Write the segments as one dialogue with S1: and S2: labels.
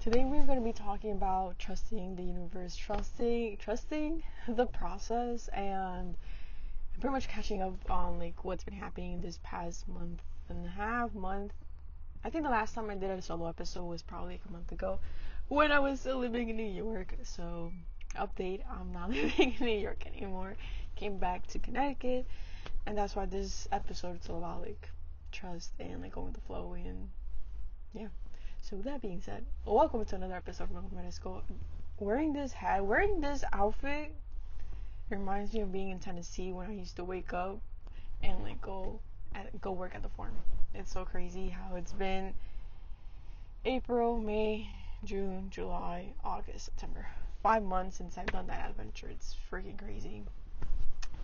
S1: Today we're going to be talking about trusting the universe, trusting the process, and pretty much catching up on like what's been happening this past month. I think the last time I did a solo episode was probably like a month ago when I was still living in New York. So, update, I'm not living in New York anymore. Came back to Connecticut, and that's why this episode is all about like trust and like going with the flow and yeah. So with that being said, welcome to another episode of Mejor Merezco. Wearing this hat, wearing this outfit reminds me of being in Tennessee when I used to wake up and like go work at the farm. It's so crazy how it's been April, May, June, July, August, September. 5 months since I've done that adventure. It's freaking crazy.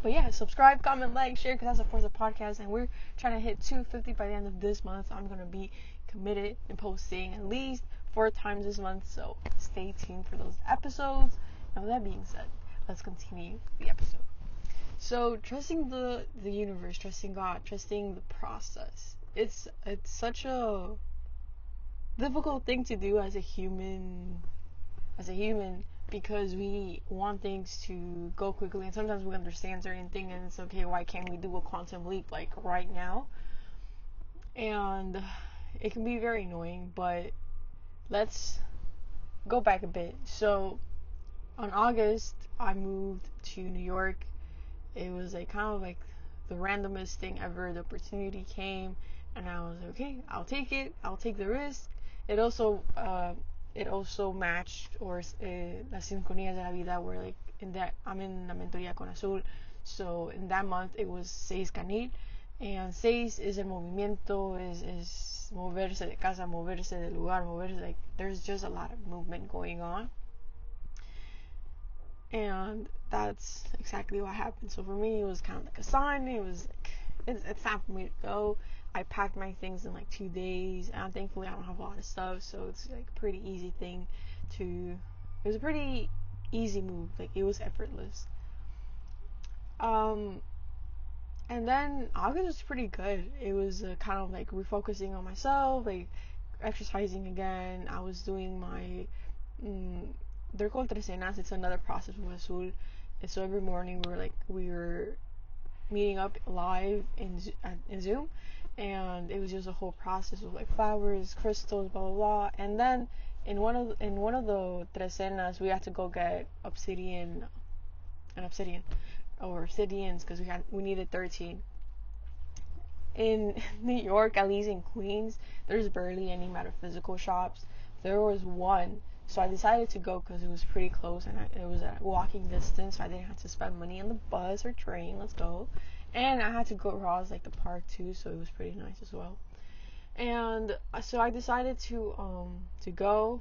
S1: But yeah, subscribe, comment, like, share, because that supports the podcast. And we're trying to hit 250 by the end of this month. I'm going to be committed in posting at least 4 times this month. So stay tuned for those episodes. Now, with that being said, let's continue the episode. So trusting the universe, trusting God, trusting the process. It's such a difficult thing to do as a human because we want things to go quickly, and sometimes we understand certain things and it's okay, why can't we do a quantum leap like right now? And it can be very annoying, but let's go back a bit. So on August I moved to New York. It was like kind of like the randomest thing ever. The opportunity came and I was like, okay, I'll take it, I'll take the risk. It also matched las sincronías de la vida, where like in that I'm in la mentoría con Azul, so in that month it was 6 Canil, and 6 is el movimiento, is moverse de casa, moverse de lugar, moverse, like there's just a lot of movement going on, and that's exactly what happened. So for me, it was kind of like a sign. It was like it's time for me to go. I packed my things in like 2 days, and thankfully I don't have a lot of stuff, so it's like a pretty easy thing to. It was a pretty easy move. Like it was effortless. And then August was pretty good. It was kind of like refocusing on myself, like exercising again. I was doing my. They're called trecenas. It's another process with Azul. And so every morning we were meeting up live in Zoom, and it was just a whole process of like flowers, crystals, blah blah blah. And then in one of the trecenas, we had to go get obsidian or obsidians because we needed 13. In New York, at least in Queens, there's barely any metaphysical shops. There was one, so I decided to go because it was pretty close and it was at walking distance, so I didn't have to spend money on the bus or train. Let's go. And I had to go across like the park too, so it was pretty nice as well. And so I decided to go,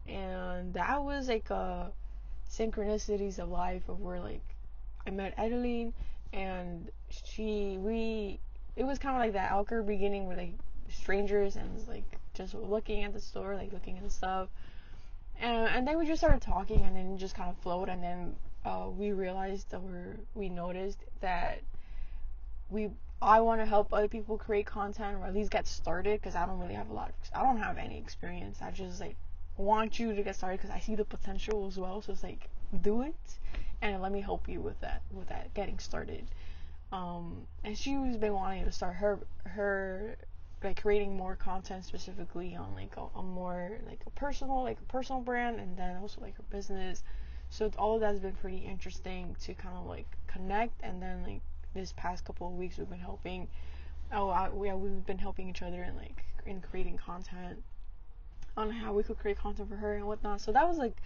S1: and that was like a synchronicities of life of where like I met Adeline, and it was kind of like that awkward beginning where like strangers and was like just looking at the store, like looking at the stuff, and then we just started talking, and then just kind of flowed, and then we realized, or we noticed that I want to help other people create content, or at least get started, because I don't really have I don't have any experience. I just like want you to get started because I see the potential as well. So it's like, do it and let me help you with that getting started. And she's been wanting to start her like creating more content specifically on like a more like a personal brand, and then also like her business. So all of that's been pretty interesting to kind of like connect. And then like this past couple of weeks we've been helping we've been helping each other in creating content on how we could create content for her and whatnot. So that was like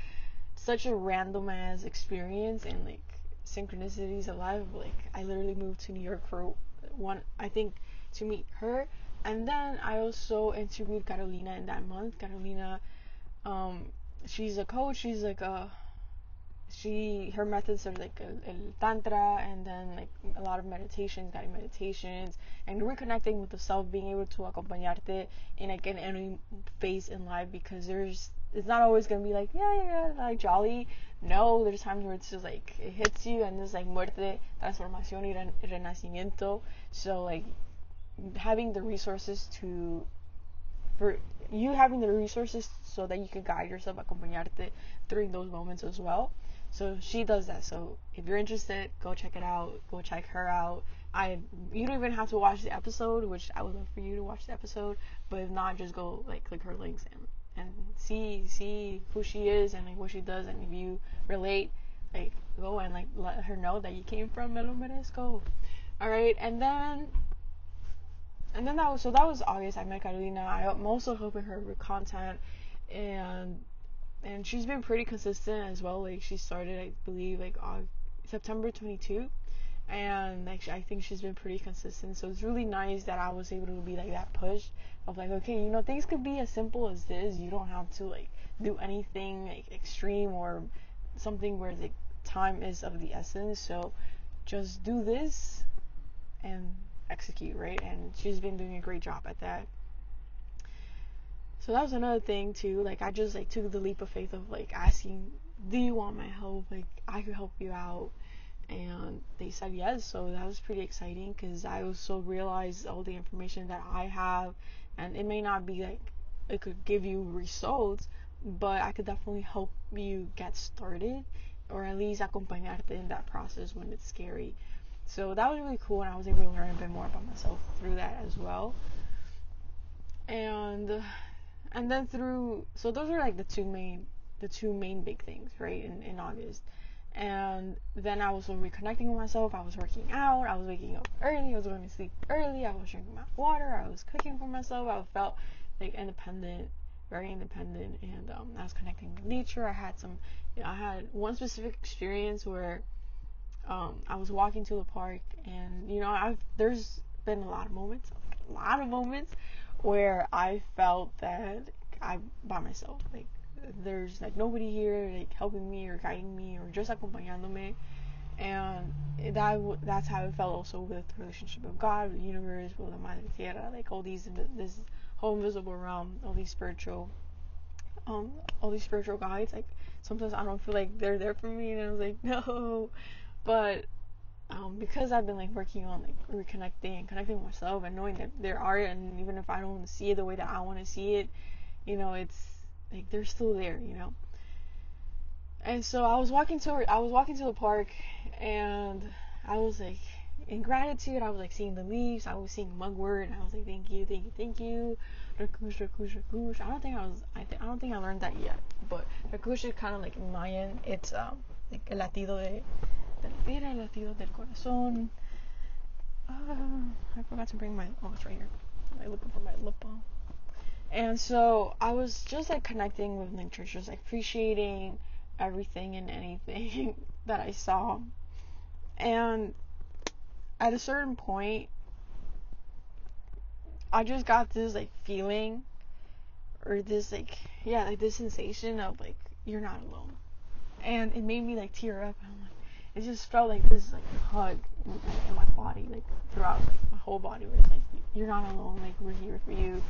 S1: such a random ass experience and like synchronicities alive. Like I literally moved to New York for one, I think, to meet her, and then I also interviewed Carolina in that month. Carolina, she's a coach. She's like her methods are like el tantra, and then like a lot of meditations, guided meditations, and reconnecting with the self, being able to acompañarte in like in any phase in life, because it's not always gonna be like yeah like jolly. No, there's times where it's just like it hits you and it's like muerte, transformación y renacimiento. So like having the resources to you having the resources so that you can guide yourself, acompañarte during those moments as well. So she does that. So if you're interested, go check it out. Go check her out. You don't even have to watch the episode, which I would love for you to watch the episode. But if not, just go like click her links and see who she is and like what she does. And if you relate, like go and like let her know that you came from Me Lo Merezco. All right, and then that was August. I met Carolina. I'm also helping her with content, and she's been pretty consistent as well. Like she started, I believe, like September 22, and like I think she's been pretty consistent. So it's really nice that I was able to be like that push of like, okay, things could be as simple as this. You don't have to like do anything like extreme or something where the time is of the essence. So just do this and execute, right? And she's been doing a great job at that. So that was another thing too. Like I just like took the leap of faith of like asking, do you want my help? Like I could help you out. And they said yes, so that was pretty exciting because I also realized all the information that I have, and it may not be like it could give you results, but I could definitely help you get started, or at least acompañarte in that process when it's scary. So that was really cool, and I was able to learn a bit more about myself through that as well. And then so those are like the two main big things, right, in August. And then I was reconnecting with myself. I was working out. I was waking up early. I was going to sleep early. I was drinking my water. I was cooking for myself. I felt like independent, very independent, and I was connecting with nature. I had one specific experience where I was walking to the park, and there's been a lot of moments where I felt that I'm by myself. Like there's like nobody here like helping me or guiding me or just acompañándome, and that's how it felt also with the relationship with God, with the universe, with the Madre Tierra, like all these this whole invisible realm, all these spiritual guides. Like sometimes I don't feel like they're there for me, and I was like no, but because I've been like working on like reconnecting and connecting with myself and knowing that there are, and even if I don't see it the way that I want to see it, it's like they're still there. And so I was walking to the park, and I was like in gratitude. I was like seeing the leaves. I was seeing mugwort, and I was like thank you, thank you, thank you. Rakush, rakush, rakush. I don't think I learned that yet, but rakush is kind of like in Mayan. It's like el latido el latido del corazón. I forgot to bring it's right here. I'm looking for my lip balm. And so I was just like connecting with nature, just like appreciating everything and anything that I saw. And at a certain point, I just got this like feeling, or this like this sensation of like you're not alone, and it made me like tear up. And I'm like, it just felt like this like hug in my body, like throughout like my whole body, where it's like you're not alone, like we're here for you.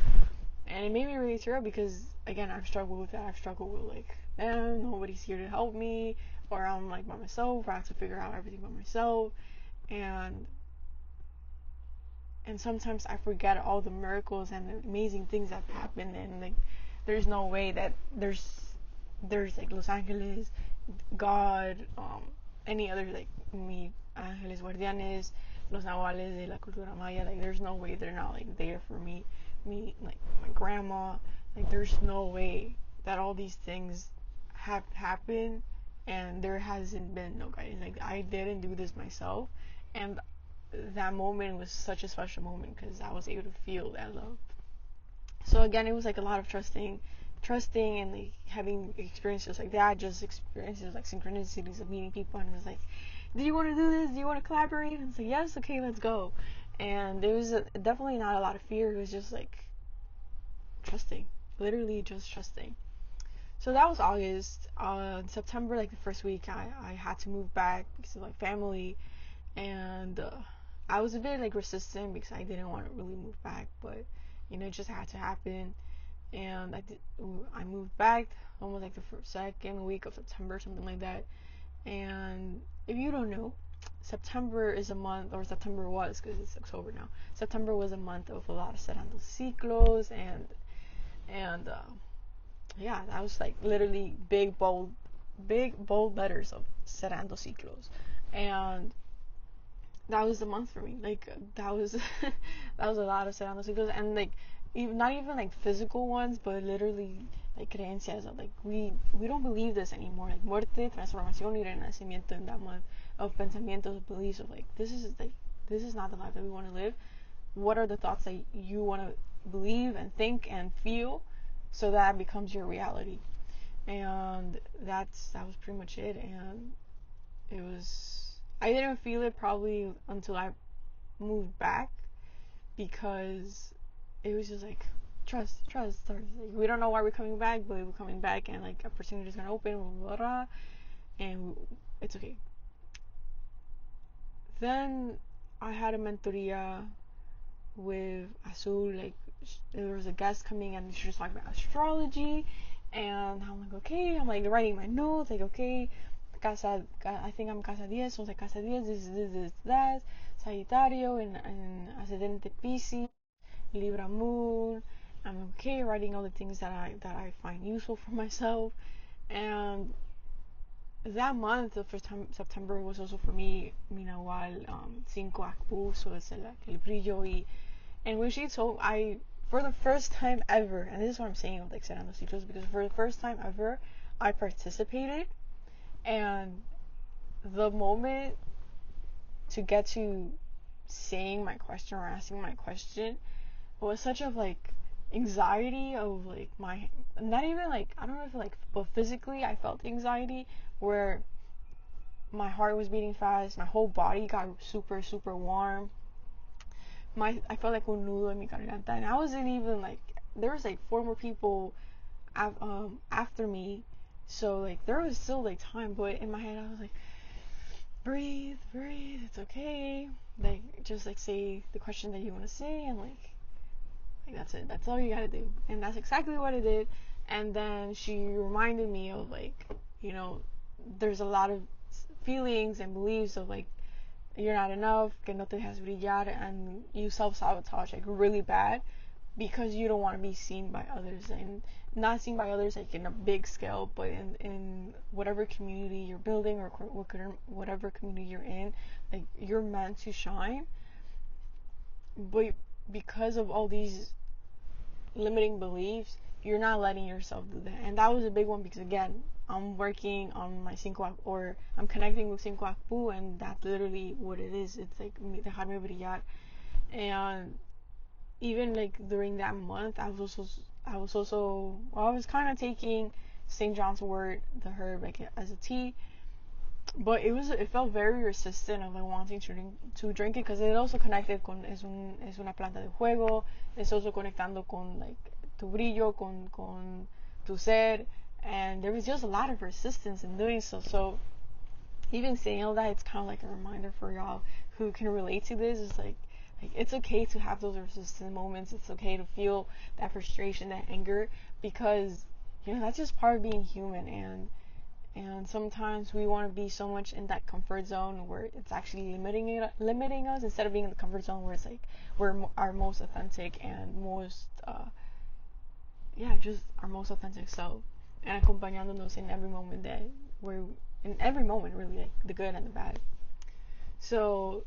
S1: And it made me really tear up because again I've struggled with that. I've struggled with like, man, nobody's here to help me, or I'm like by myself, or I have to figure out everything by myself, and sometimes I forget all the miracles and the amazing things that have happened, and like there's no way that there's like Los Angeles, God, any other like mi ángeles guardianes, los nahuales de la cultura maya, like there's no way they're not like there for me, like my grandma, like there's no way that all these things have happened and there hasn't been no guidance. Like I didn't do this myself, and that moment was such a special moment because I was able to feel that love. So again, it was like a lot of trusting and like having experiences like that, just experiences like synchronicities of meeting people, and it was like, do you want to do this? Do you want to collaborate? And it's like, yes, okay, let's go. And there was definitely not a lot of fear. It was just like trusting, literally just trusting. So that was August. September, like the first week, I had to move back because of like family, and I was a bit like resistant because I didn't want to really move back, but it just had to happen. And I moved back almost like the second week of September, something like that. And if you don't know, September is a month, or September was, because it's October now. September was a month of a lot of cerrando ciclos, and And yeah, that was like literally big bold letters of cerrando ciclos. And that was the month for me. Like that was that was a lot of cerrando ciclos, and like even not even like physical ones, but literally like creencias of like we don't believe this anymore. Like muerte, transformación y renacimiento in that month of pensamientos, of beliefs of like this is not the life that we want to live. What are the thoughts that you want to believe and think and feel, so that becomes your reality. And that was pretty much it. And it was, I didn't feel it probably until I moved back, because it was just like trust. Like, we don't know why we're coming back, but we're coming back, and like opportunity is gonna open, blah, blah, blah, and it's okay. Then I had a mentoria with Azul. Like there was a guest coming, and she was talking about astrology, and I'm like, okay. I'm like writing my notes, like, okay, casa, I think I'm casa 10, so like casa 10, this, that, Sagittario, and ascendente Pisces, Libra moon. I'm okay writing all the things that I find useful for myself. And that month of September was also for me, Minahual, Cinco Akpu, so it's el brillo. And when she told, for the first time ever, and this is what I'm saying with like Cerrando Ciclos, because for the first time ever, I participated. And the moment to get to saying my question or asking my question was such of like anxiety of like my, not even like, I don't know if like, but physically I felt anxiety where my heart was beating fast, my whole body got super warm. I felt like un nudo en mi garganta, and I wasn't even like, there was like 4 more people after me, so like there was still like time. But in my head I was like, breathe, it's okay, like just like say the question that you want to say, and like that's it, that's all you gotta do. And that's exactly what I did. And then she reminded me of like, you know, there's a lot of feelings and beliefs of like, you're not enough, que no te dejas brillar, and you self-sabotage like really bad because you don't want to be seen by others, and not seen by others like in a big scale, but in whatever community you're building or whatever community you're in, like you're meant to shine. But because of all these limiting beliefs, you're not letting yourself do that. And that was a big one, because again, I'm working on my Cinco, or I'm connecting with Cinco Akpu, and that's literally what it is. It's like dejarme brillar. And even like during that month, I was kind of taking St. John's wort, the herb, like as a tea. But it felt very resistant of like wanting to drink it, because it also connected con, es una planta de fuego. It's also conectando con like tu brillo, con tu ser. And there was just a lot of resistance in doing so. So even saying all that, it's kind of like a reminder for y'all who can relate to this. It's like it's okay to have those resistant moments. It's okay to feel that frustration, that anger, because that's just part of being human. And sometimes we want to be so much in that comfort zone where it's actually limiting us, instead of being in the comfort zone where it's like we're our most authentic and most just our most authentic self, and acompañándonos in every moment that we're in, every moment really, like the good and the bad. So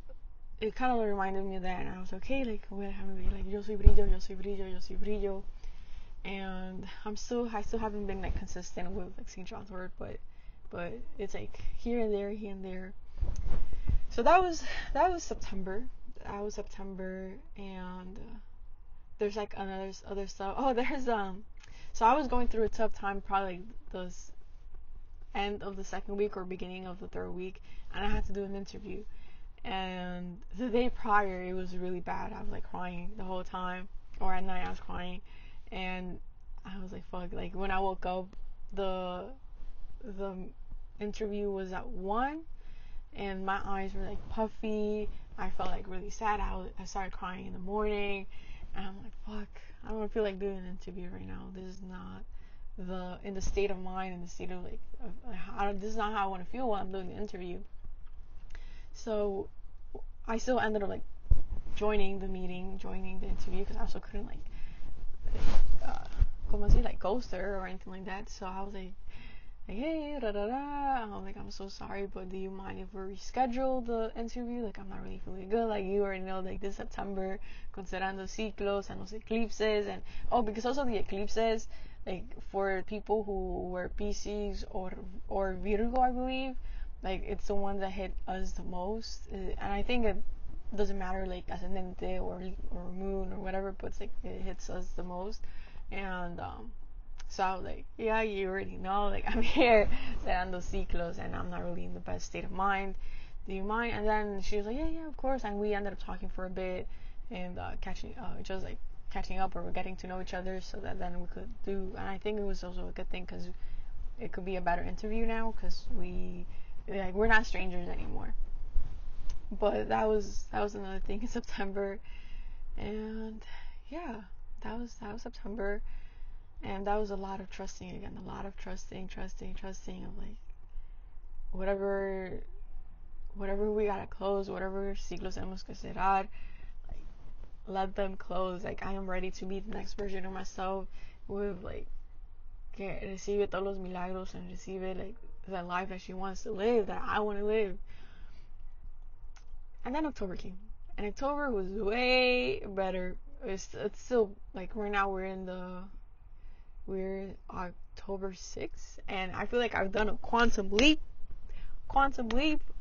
S1: it kind of reminded me of that, and I was okay, like we're having like yo soy brillo, yo soy brillo, yo soy brillo. And I still haven't been like consistent with like St. John's wort, but it's like here and there. So that was September. That was September. And there's like another other stuff. Oh, there's so I was going through a tough time, probably like the end of the 2nd week or beginning of the 3rd week, and I had to do an interview. And the day prior, it was really bad. I was like crying the whole time, or at night I was crying, and I was like, fuck. Like when I woke up, the interview was at 1, and my eyes were like puffy. I felt like really sad. I started crying in the morning, and I'm like, fuck, I don't feel like doing an interview right now. This is not in the state of mind, in the state of like, this is not how I want to feel while I'm doing the interview. So I still ended up like joining the interview, because I also couldn't like como así, like ghost her or anything like that. So I was like, hey, da da da. I'm like, I'm so sorry, but do you mind if we reschedule the interview? Like, I'm not really feeling good. Like, you already know, like, this September, considerando ciclos and los eclipses, and oh, because also the eclipses, like, for people who were Pisces or Virgo, I believe, like, it's the one that hit us the most. And I think it doesn't matter, like, ascendente or moon or whatever, but it's like it hits us the most. And so I was like, yeah, you already know, like, I'm here cerrando ciclos and I'm not really in the best state of mind. Do you mind? And then she was like, yeah, of course. And we ended up talking for a bit and just like catching up or getting to know each other so that then we could do. And I think it was also a good thing because it could be a better interview now because we're not strangers anymore. But that was another thing in September, and yeah, that was September. And that was a lot of trusting again, a lot of trusting of like whatever we gotta close, whatever ciclos tenemos que cerrar, like let them close. Like I am ready to be the next version of myself with like que recibe todos los milagros and recibe like the life that she wants to live, that I want to live. And then October came, and October was way better. It's still like right now we're October 6th, and I feel like I've done a quantum leap.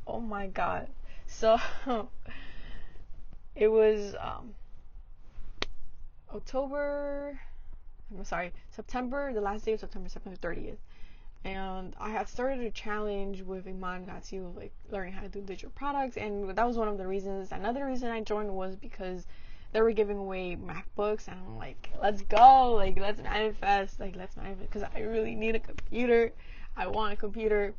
S1: Oh my god. So it was September, the last day of September 30th. And I had started a challenge with Iman Gatti of like learning how to do digital products, and that was one of the reasons. Another reason I joined was because they were giving away MacBooks, and I'm like, let's go, like let's manifest, because I really need a computer. I want a computer,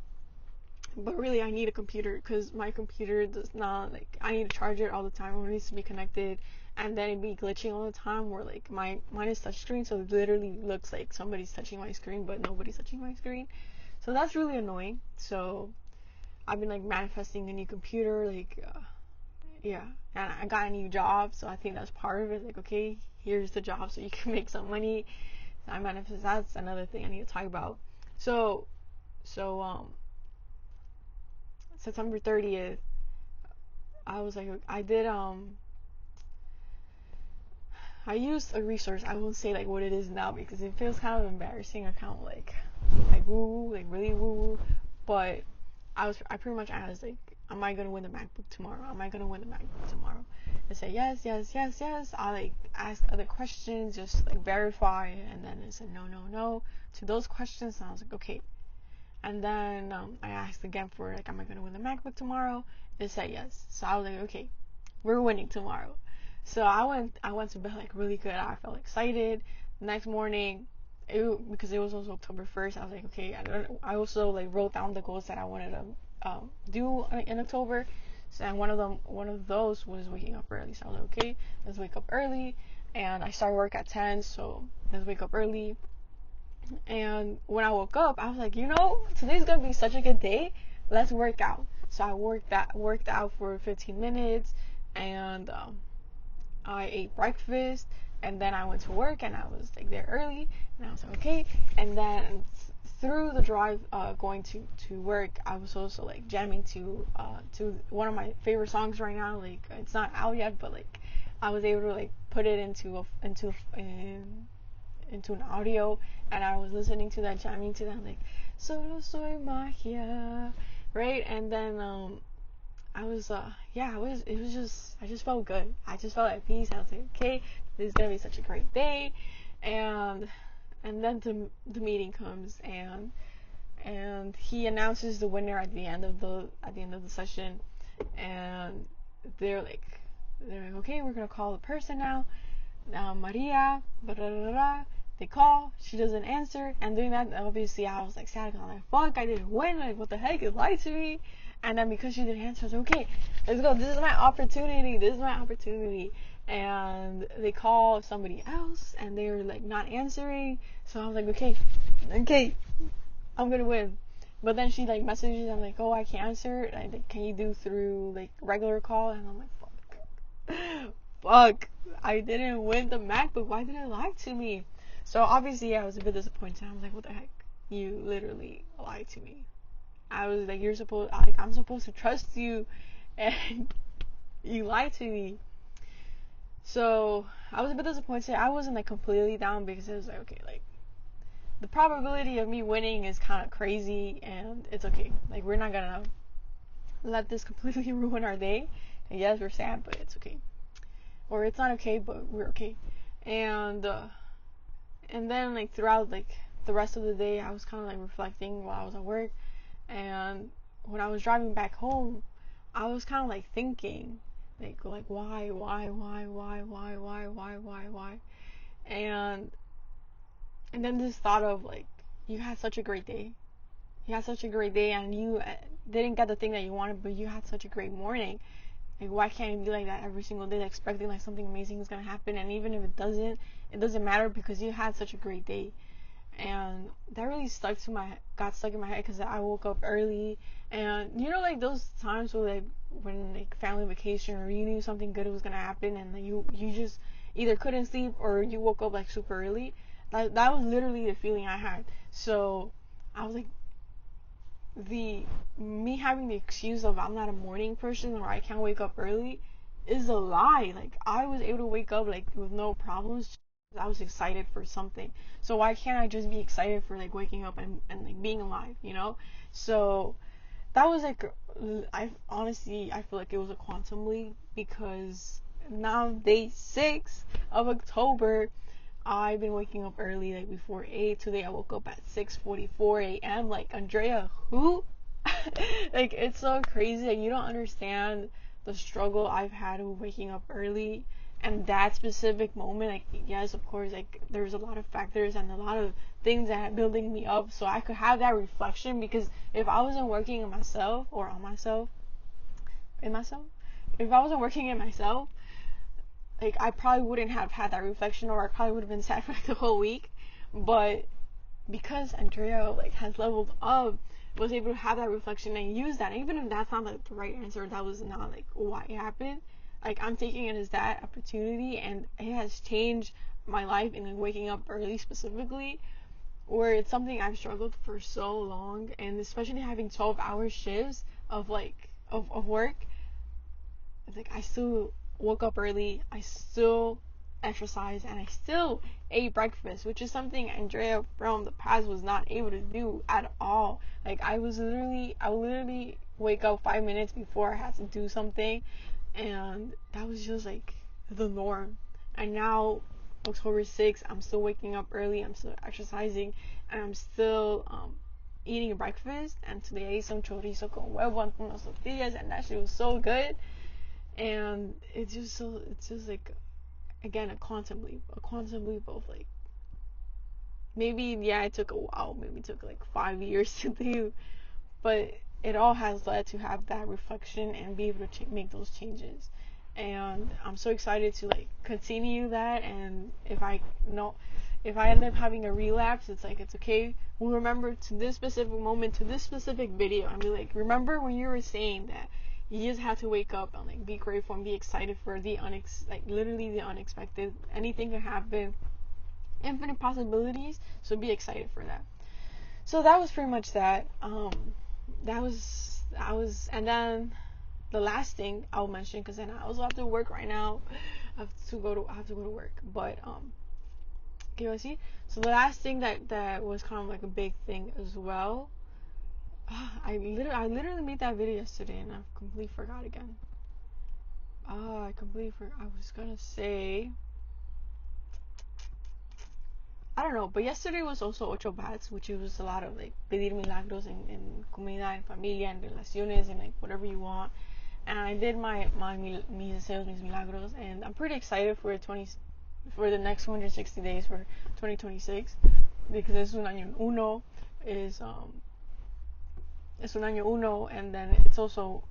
S1: but really I need a computer because my computer does not, like, I need to charge it all the time. It needs to be connected, and then it'd be glitching all the time where like mine is touchscreen, so it literally looks like somebody's touching my screen but nobody's touching my screen. So that's really annoying. So I've been like manifesting a new computer, like yeah, and I got a new job, so I think that's part of it. Like, okay, here's the job so you can make some money. I manifest. That's another thing I need to talk about. So September 30th, I was like, I used a resource. I won't say like what it is now because it feels kind of embarrassing. I kind of like woo, like really woo. But I pretty much asked like, am I gonna win the MacBook tomorrow? Am I gonna win the MacBook tomorrow? I said yes. I like asked other questions, just like verify, and then it said no to those questions. And I was like, okay. And then I asked again for like, am I gonna win the MacBook tomorrow? It said yes. So I was like, okay, we're winning tomorrow. So I went to bed like really good. I felt excited. The next morning, because it was also October 1st, I was like, okay. I also like wrote down the goals that I wanted to do in October. So, and one of those was waking up early. So I was like, okay, let's wake up early. And I started work at 10, so let's wake up early. And when I woke up, I was like, today's gonna be such a good day. Let's work out. So I worked out for 15 minutes, and I ate breakfast, and then I went to work, and I was like there early, and I was like, okay. And then through the drive going to work, I was also like jamming to one of my favorite songs right now. Like it's not out yet, but like I was able to like put it into an audio, and I was listening to that, jamming to that, like solo soy magia, right? And then I was I just felt good. I just felt at peace. I was like, okay, this is gonna be such a great day. And then the meeting comes, and he announces the winner at the end of the session, and they're like, okay, we're gonna call the person now. Maria, blah, blah, blah, blah. They call, she doesn't answer, and doing that, obviously I was like sad. I'm like, fuck, I didn't win. Like, what the heck? You lied to me. And then because she didn't answer, I was like, okay, let's go. This is my opportunity. And they call somebody else, and they were like not answering. So I was like, okay, I'm gonna win. But then she like messages, I'm like, oh, I can't answer. And like, can you do through like regular call? And I'm like, fuck, I didn't win the MacBook. Why did it lie to me? So obviously I was a bit disappointed. I was like, what the heck? You literally lied to me. I was like, I'm supposed to trust you, and you lied to me. So I was a bit disappointed. I wasn't like completely down because it was like, okay, like the probability of me winning is kind of crazy, and it's okay. Like, we're not gonna let this completely ruin our day. And yes, we're sad, but it's okay. Or it's not okay, but we're okay. And then like throughout like the rest of the day, I was kind of like reflecting while I was at work, and when I was driving back home, I was kind of like thinking, like why, and then this thought of like, you had such a great day, and you didn't get the thing that you wanted, but you had such a great morning. Like, why can't you be like that every single day, like, expecting like something amazing is gonna happen, and even if it doesn't matter because you had such a great day. And that really got stuck in my head because I woke up early, and you know, like those times where like when like family vacation or you knew something good was gonna happen, and then you just either couldn't sleep or you woke up like super early. That was literally the feeling I had. So I was like, the me having the excuse of I'm not a morning person or I can't wake up early is a lie. Like, I was able to wake up like with no problems. I was excited for something. So why can't I just be excited for like waking up and like being alive, you know? So that was like, I feel like it was a quantum leap, because now day 6 of October, I've been waking up early, like before 8. Today I woke up at 6:44 a.m. Like, Andrea, who? Like, it's so crazy. Like, you don't understand the struggle I've had with waking up early. And that specific moment, like, yes, of course, like, there's a lot of factors and a lot of things that are building me up so I could have that reflection. Because if I wasn't working on myself, if I wasn't working in myself, like, I probably wouldn't have had that reflection, or I probably would have been sad for like the whole week. But because Andrea like has leveled up, was able to have that reflection and use that, and even if that's not like the right answer, that was not like why it happened. Like, I'm taking it as that opportunity, and it has changed my life in like, waking up early specifically, where it's something I've struggled for so long, and especially having 12-hour shifts of like of work. It's like I still woke up early, I still exercised, and I still ate breakfast, which is something Andrea from the past was not able to do at all. Like, I would literally wake up 5 minutes before I had to do something, and that was just like the norm. And now, October 6th, I'm still waking up early, I'm still exercising, and I'm still eating breakfast. And today I ate some chorizo con huevo and unas tortillas, and that shit was so good. And it's just like, again, a quantum leap of like, maybe, yeah, it took a while, maybe it took like 5 years to do, but it all has led to have that reflection and be able to make those changes. And I'm so excited to like continue that. And if I end up having a relapse, it's like, it's okay. We'll remember to this specific moment, to this specific video, and be like, remember when you were saying that you just have to wake up and like be grateful and be excited for like literally the unexpected. Anything can happen, infinite possibilities. So be excited for that. So that was pretty much that. And then the last thing I'll mention, because then I also have to work right now. I have to go to work. But can you see? So the last thing that was kind of like a big thing as well. I literally made that video yesterday and I completely forgot again. I completely forgot. I was gonna say, I don't know, but yesterday was also Ocho Bats, which was a lot of like pedir milagros en comunidad, en familia, en relaciones, and like whatever you want. And I did mis deseos, mis milagros, and I'm pretty excited for the next 260 days for 2026, because es un año uno, es un año uno, and then it's also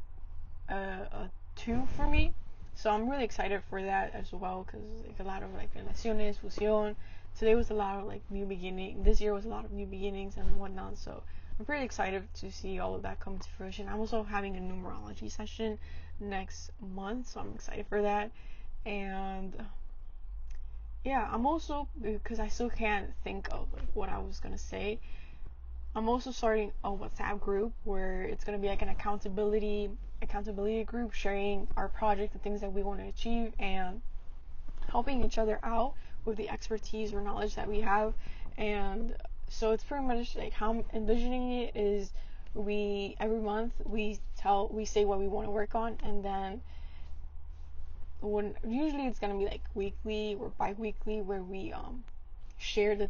S1: a 2 for me. So I'm really excited for that as well, because like a lot of like relaciones, fusión. Today was a lot of like new beginning. This year was a lot of new beginnings and whatnot. So I'm pretty excited to see all of that come to fruition. I'm also having a numerology session next month, so I'm excited for that. And yeah, I'm also, because I still can't think of like what I was gonna say. I'm also starting a WhatsApp group where it's gonna be like an accountability group, sharing our project, the things that we want to achieve, and helping each other out with the expertise or knowledge that we have. And so it's pretty much like how I'm envisioning it is, we every month we say what we want to work on, and then when usually it's gonna be like weekly or bi-weekly where we share the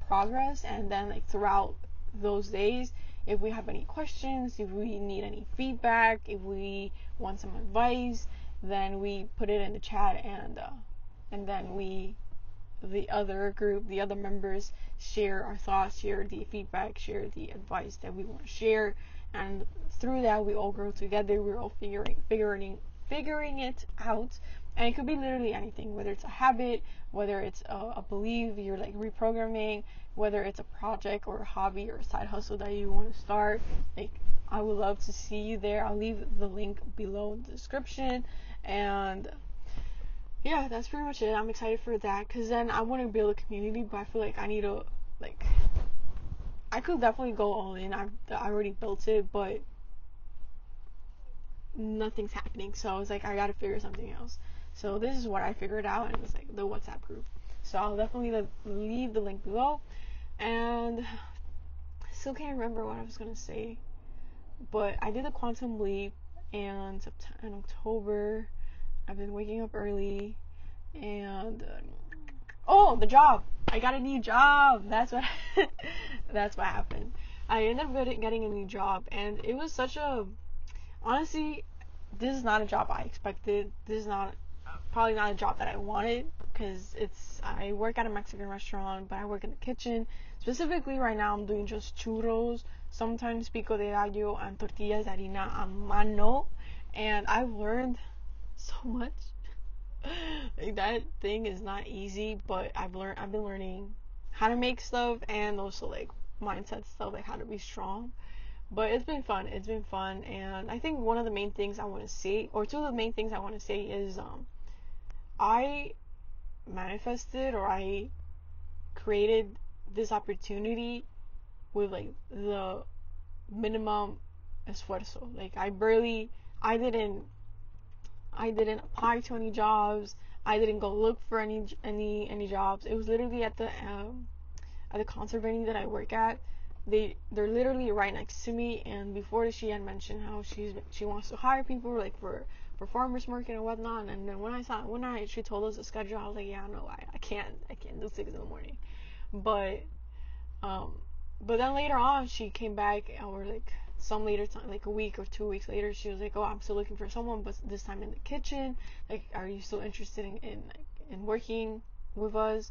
S1: progress, and then like throughout those days, if we have any questions, if we need any feedback, if we want some advice, then we put it in the chat, and then the other group, the other members share our thoughts, share the feedback, share the advice that we want to share, and through that we all grow together. We're all figuring it out, and it could be literally anything, whether it's a habit, whether it's a belief you're like reprogramming, whether it's a project or a hobby or a side hustle that you want to start. Like, I would love to see you there. I'll leave the link below in the description, and yeah, that's pretty much it. I'm excited for that because then I want to build a community, but I feel like I need to, like, I could definitely go all in. I already built it, but nothing's happening. So I was like, I gotta figure something else. So this is what I figured out, and it was like the WhatsApp group. So I'll definitely leave the link below. And I still can't remember what I was gonna say, but I did a quantum leap, and in October, I've been waking up early, and oh, the job! I got a new job. That's what happened. I ended up getting a new job, and it was such a, honestly, this is not a job I expected. This is not probably not a job that I wanted, because I work at a Mexican restaurant, but I work in the kitchen. Specifically right now I'm doing just churros, sometimes pico de gallo, and tortillas de harina a mano, and I've learned so much. Like, that thing is not easy, but I've been learning how to make stuff, and also like mindset stuff, like how to be strong. But it's been fun. And I think one of the main things I want to say, or two of the main things I want to say, is I manifested, or I created this opportunity with like the minimum esfuerzo. Like, I didn't apply to any jobs. I didn't go look for any jobs. It was literally at the concert venue that I work at. They're literally right next to me, and before she had mentioned how she wants to hire people like for farmers market and whatnot. And then when she told us the schedule, I was like, yeah, no, I can't do 6 in the morning. But um but then later on she came back, or like some later time, like a week or 2 weeks later, she was like, oh, I'm still looking for someone, but this time in the kitchen. Like, are you still interested in working with us,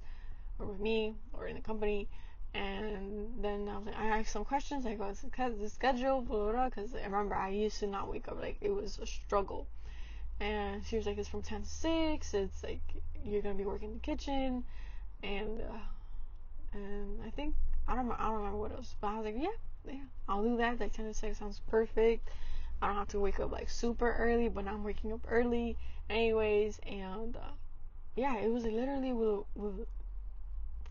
S1: or with me, or in the company? And then I was like, I asked some questions, like, what's the schedule, blah, blah, blah, because I remember I used to not wake up, like, it was a struggle. And she was like, it's from 10 to 6, it's like, you're gonna be working in the kitchen, and I think, I don't remember what else, but I was like, yeah, I'll do that. Like, 10 to 6 sounds perfect. I don't have to wake up like super early, but now I'm waking up early anyways. And yeah, it was literally with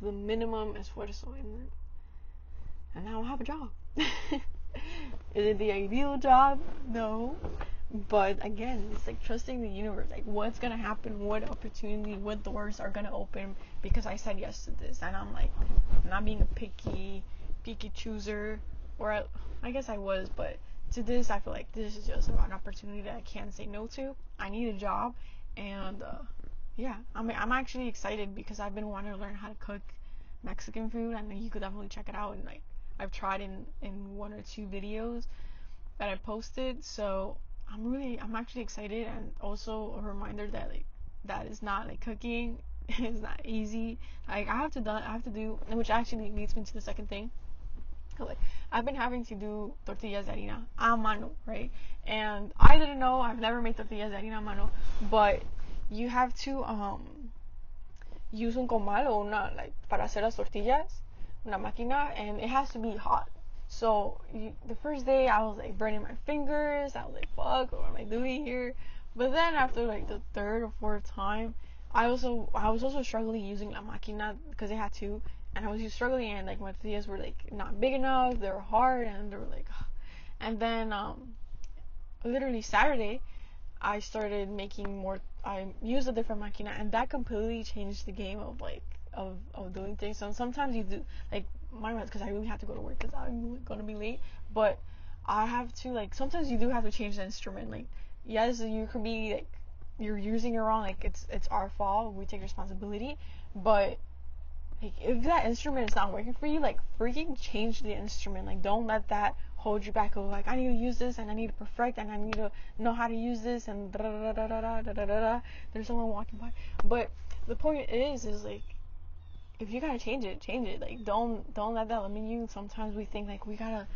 S1: the minimum esfuerzo, and now I have a job. Is it the ideal job? No. But again, it's like trusting the universe. Like, what's gonna happen? What opportunity? What doors are gonna open? Because I said yes to this, and I'm like, not being a picky chooser, or I guess I was, but to this, I feel like this is just an opportunity that I can't say no to. I need a job, and yeah, I'm actually excited because I've been wanting to learn how to cook Mexican food, and you could definitely check it out. And like, I've tried in 1 or 2 videos that I posted, so I'm actually excited. And also a reminder that like, that is not like cooking is not easy. Like, I have to do, which actually leads me to the second thing. Like, I've been having to do tortillas de harina a mano, right? And I didn't know, I've never made tortillas de harina a mano, but you have to use un comal o una, like, para hacer las tortillas, una máquina, and it has to be hot. So the first day I was like burning my fingers. I was like, fuck, what am I doing here? But then after like the third or fourth time, I was also struggling using La Máquina because they had two, and I was just struggling, and like my tortillas were like not big enough, they were hard, and they were like, and then literally Saturday I started making more. I used a different Máquina, and that completely changed the game of like of doing things. So sometimes you do like my because I really have to go to work because I'm gonna be late, but I have to like sometimes you do have to change the instrument. Like yes, you could be like you're using it wrong. Like it's our fault. We take responsibility, but like if that instrument is not working for you, like freaking change the instrument. Like don't let that hold you back. Of like I need to use this and I need to perfect and I need to know how to use this and da da da da da da da da da. There's someone walking by, but the point is like if you gotta change it, change it. Like don't let that limit you. Sometimes we think like we gotta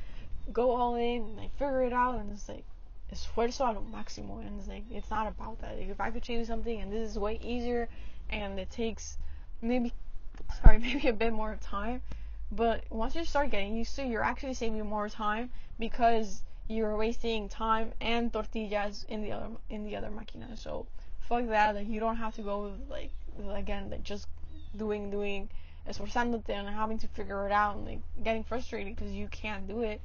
S1: go all in and like figure it out, and it's like esfuerzo a lo máximo, and it's like it's not about that. Like if I could change something and this is way easier and it takes maybe maybe a bit more time, but once you start getting used to it, you're actually saving more time because you're wasting time and tortillas in the other máquina. So fuck that. Like you don't have to go like again like just doing esforzándote and having to figure it out and like getting frustrated because you can't do it,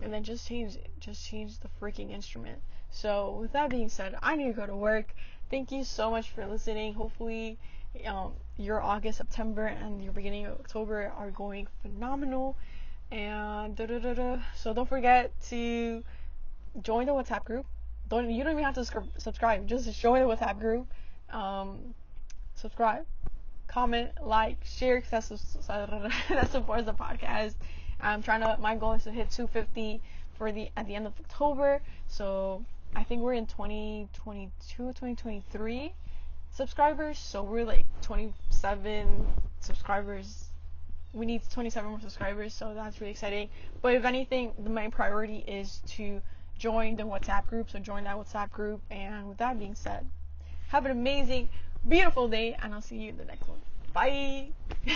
S1: and then just change it. Just change the freaking instrument. So with that being said, I need to go to work. Thank you so much for listening. Hopefully your August, September, and your beginning of October are going phenomenal. And so don't forget to join the WhatsApp group. You don't even have to subscribe. Just join the WhatsApp group. Subscribe, comment, like, share, because that supports the podcast. My goal is to hit 250 at the end of October. So I think we're in 2022, 2023 subscribers. So we're like 27 subscribers. We need 27 more subscribers. So that's really exciting. But if anything, the main priority is to join the WhatsApp group. So join that WhatsApp group. And with that being said, have an amazing, beautiful day, and I'll see you in the next one. Bye.